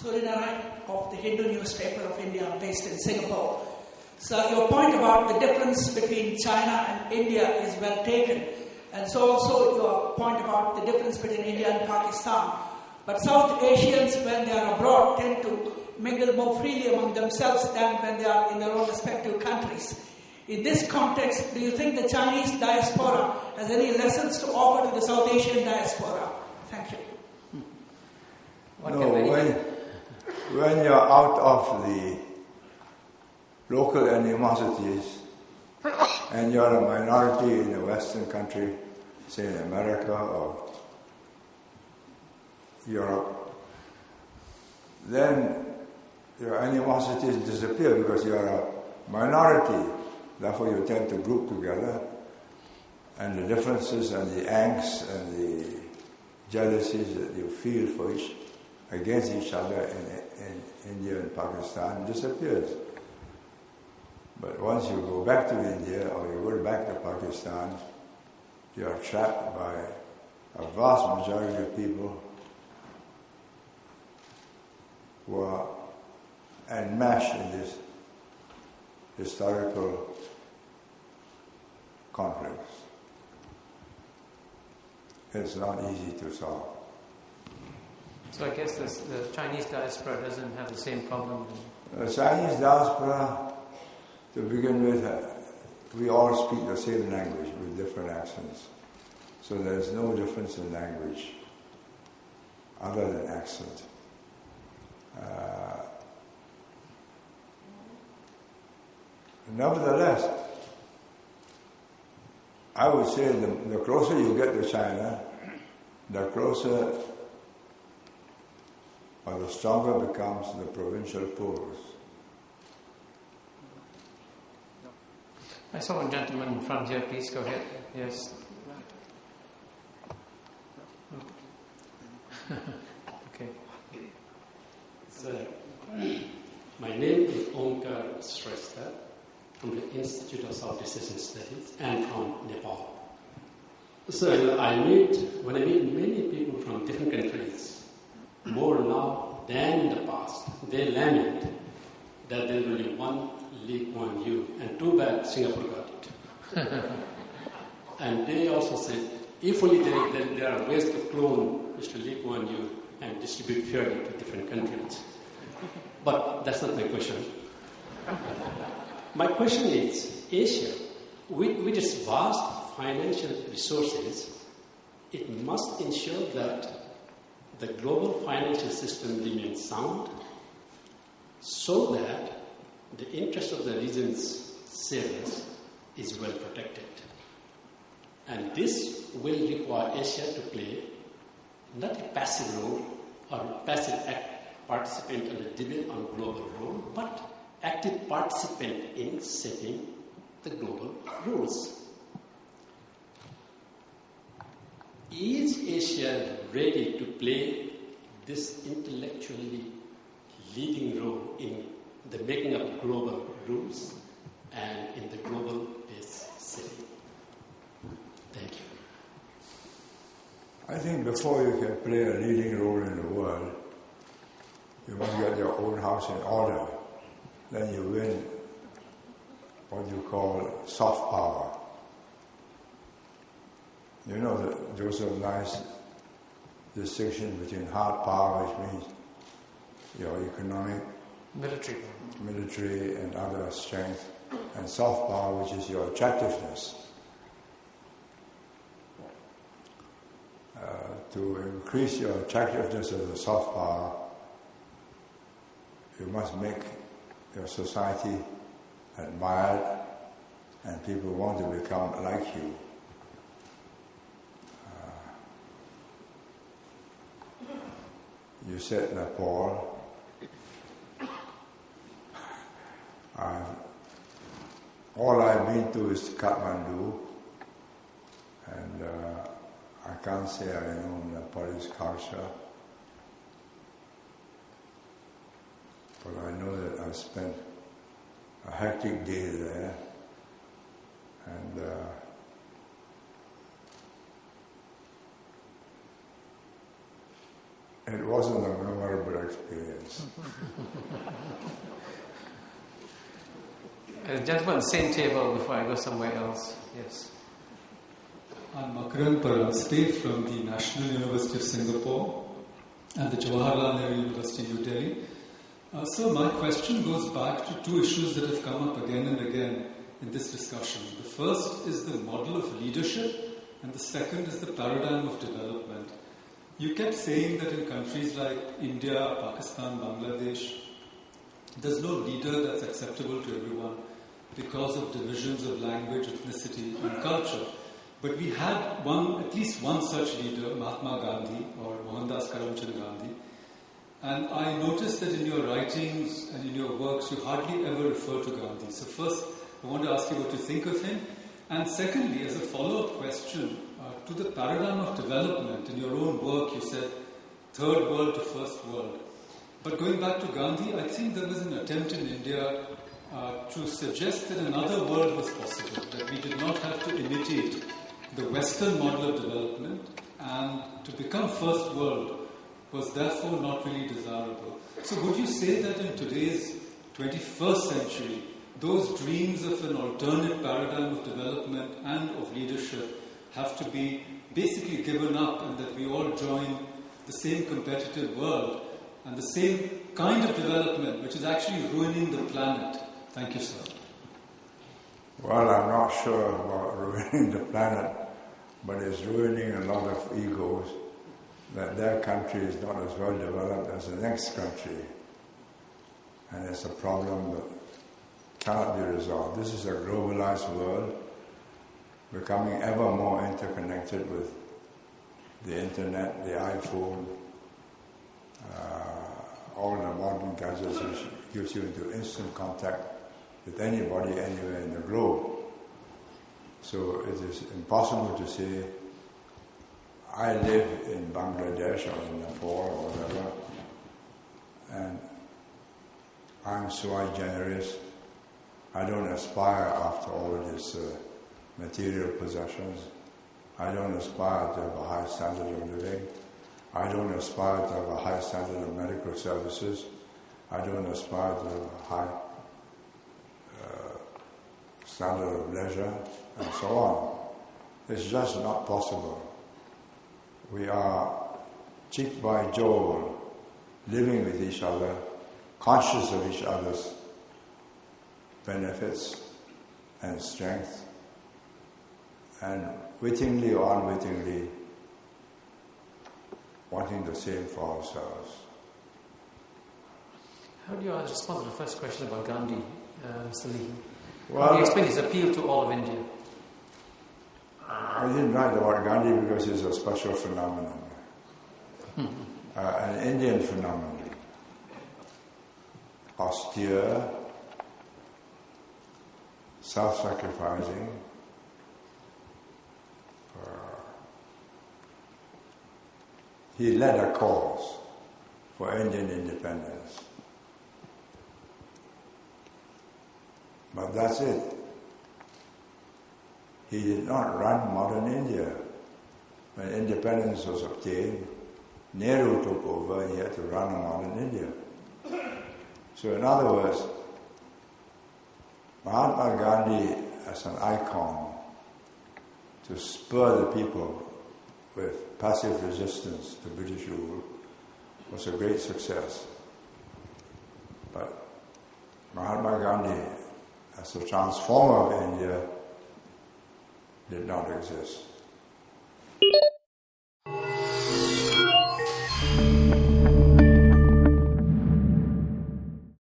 Surinarai of the Hindu newspaper of India, based in Singapore. So your point about the difference between China and India is well taken. And so also your point about the difference between India and Pakistan. But South Asians, when they are abroad, tend to mingle more freely among themselves than when they are in their own respective countries. In this context, do you think the Chinese diaspora has any lessons to offer to the South Asian diaspora? Thank you. When you're out of the local animosities and you're a minority in a Western country, say in America or Europe, then your animosities disappear because you're a minority. Therefore you tend to group together, and the differences and the angst and the jealousies that you feel against each other in India and Pakistan disappears. But once you go back to India or you go back to Pakistan, you are trapped by a vast majority of people who are enmeshed in this historical conflicts. It's not easy to solve. So I guess the Chinese diaspora doesn't have the same problem. The Chinese diaspora, to begin with, we all speak the same language with different accents. So there's no difference in language other than accent. Nevertheless, I would say the closer you get to China, the closer or the stronger becomes the provincial pools. I saw one gentleman in front here. Please go ahead. Yes. Okay. Sir, my name is Onkar Shrestha from the Institute of Southeast Asian Studies and from Nepal. So when I meet many people from different countries, more now than in the past, they lament that there is only one Lee Kuan Yew, and too bad Singapore got it. And they also said, if only there are ways to clone Mr. Lee Kuan Yew and distribute fairly to different countries. But that's not my question. My question is, Asia, with its vast financial resources, it must ensure that the global financial system remains sound so that the interest of the region's savers is well protected. And this will require Asia to play not a passive role or passive participant in the debate on global role, but active participant in setting the global rules. Is Asia ready to play this intellectually leading role in the making of global rules and in the global peace setting? Thank you. I think before you can play a leading role in the world, you must get your own house in order. Then you win what you call soft power. You know that Joseph Nye's distinction between hard power, which means your economic, military and other strength, and soft power, which is your attractiveness. To increase your attractiveness as a soft power, you must make your society admired and people want to become like you. You said Nepal. All I've been to is Kathmandu, and I can't say I know Nepalese culture, but I know that I spent a hectic day there, and It wasn't a memorable experience. Gentlemen, same table before I go somewhere else. Yes. I'm Makaran Paramste from the National University of Singapore and the Jawaharlal Nehru University, New Delhi. So my question goes back to two issues that have come up again and again in this discussion. The first is the model of leadership, and the second is the paradigm of development. You kept saying that in countries like India, Pakistan, Bangladesh, there's no leader that's acceptable to everyone because of divisions of language, ethnicity, and culture. But we had at least one such leader, Mahatma Gandhi or Mohandas Karamchand Gandhi. And I noticed that in your writings and in your works, you hardly ever refer to Gandhi. So first, I want to ask you what you think of him. And secondly, as a follow-up question, to the paradigm of development, in your own work, you said third world to first world. But going back to Gandhi, I think there was an attempt in India to suggest that another world was possible, that we did not have to imitate the Western model of development, and to become first world was therefore not really desirable. So would you say that in today's 21st century, those dreams of an alternate paradigm of development and of leadership have to be basically given up, and that we all join the same competitive world and the same kind of development which is actually ruining the planet? Thank you, sir. Well, I'm not sure about ruining the planet, but it's ruining a lot of egos, that their country is not as well developed as the next country. And it's a problem that cannot be resolved. This is a globalized world, becoming ever more interconnected with the internet, the iPhone, all the modern gadgets which gives you into instant contact with anybody anywhere in the globe. So it is impossible to say, I live in Bangladesh or in Nepal or whatever, and I'm sui generis. I don't aspire after all these material possessions. I don't aspire to have a high standard of living. I don't aspire to have a high standard of medical services. I don't aspire to have a high standard of leisure, and so on. It's just not possible. We are cheek by jowl, living with each other, conscious of each other's benefits and strength, and wittingly or unwittingly wanting the same for ourselves. How do you respond to the first question about Gandhi, Mr. Lee? Well, How do you explain his appeal to all of India? I didn't write about Gandhi because it's a special phenomenon, an Indian phenomenon. Austere, self-sacrificing, he led a cause for Indian independence. But that's it. He did not run modern India. When independence was obtained, Nehru took over and he had to run a modern India. So in other words, Mahatma Gandhi as an icon to spur the people with passive resistance to British rule was a great success. But Mahatma Gandhi as a transformer of India did not exist.